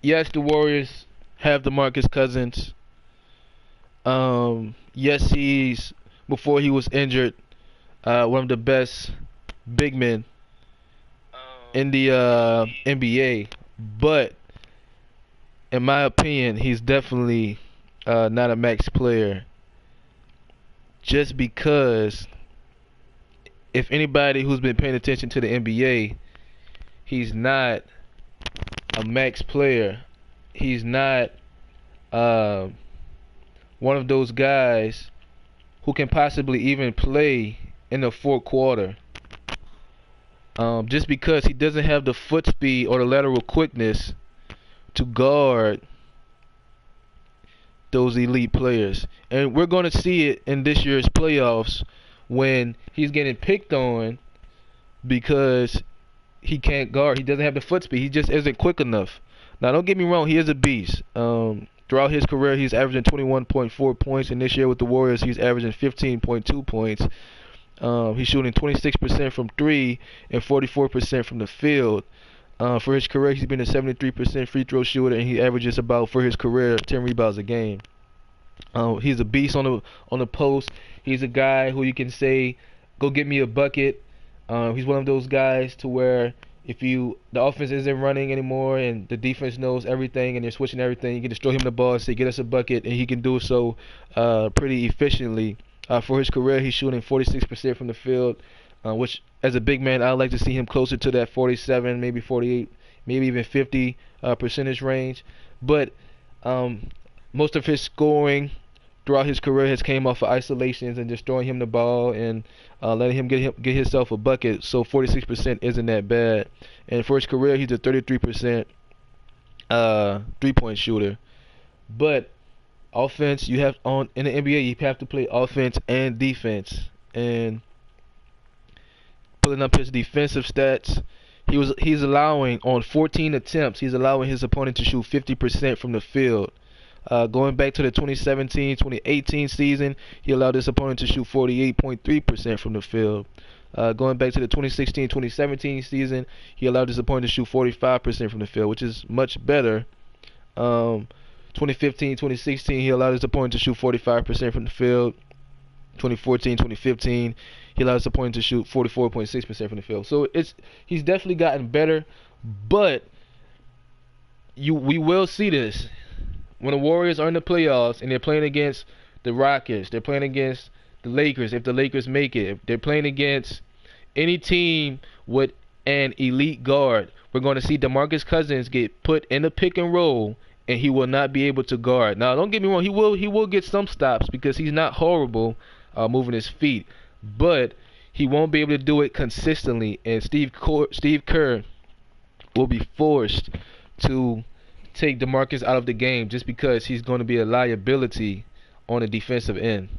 yes, the Warriors have Demarcus Cousins. Yes, he's before he was injured, one of the best big men in the NBA. But in my opinion, he's definitely not a max player. Just because if anybody who's been paying attention to the NBA, he's not a max player. He's not uh, one of those guys who can possibly even play in the fourth quarter. Just because he doesn't have the foot speed or the lateral quickness to guard those elite players. And we're going to see it in this year's playoffs when he's getting picked on because he can't guard. He doesn't have the foot speed. He just isn't quick enough. Now, don't get me wrong. He is a beast. Throughout his career, he's averaging 21.4 points, and this year with the Warriors, he's averaging 15.2 points. He's shooting 26% from three and 44% from the field. For his career, he's been a 73% free throw shooter, and he averages about for his career 10 rebounds a game. He's a beast on the post. He's a guy who you can say, "Go get me a bucket." He's one of those guys to where if the offense isn't running anymore and the defense knows everything and they're switching everything, you can just throw him the ball and say, "Get us a bucket," and he can do so pretty efficiently. For his career, he's shooting 46% from the field, which as a big man, I'd like to see him closer to that 47, maybe 48, maybe even 50 percentage range. But most of his scoring throughout his career has came off of isolations and just throwing him the ball and letting him get himself a bucket. So 46% isn't that bad. And for his career, he's a 33% three-point shooter. But offense, you have on in the NBA, you have to play offense and defense. And pulling up his defensive stats, he's allowing on 14 attempts, he's allowing his opponent to shoot 50% from the field. Going back to the 2017-2018 season, he allowed his opponent to shoot 48.3% from the field. Going back to the 2016-2017 season, he allowed his opponent to shoot 45% from the field, which is much better. 2015-2016, he allowed his opponent to shoot 45% from the field. 2014-2015, he allowed his opponent to shoot 44.6% from the field. So he's definitely gotten better, but we will see this when the Warriors are in the playoffs and they're playing against the Rockets, they're playing against the Lakers if the Lakers make it, if they're playing against any team with an elite guard, we're going to see DeMarcus Cousins get put in a pick and roll and he will not be able to guard. Now, don't get me wrong, he will get some stops because he's not horrible moving his feet, but he won't be able to do it consistently, and Steve Kerr will be forced to take DeMarcus out of the game just because he's going to be a liability on the defensive end.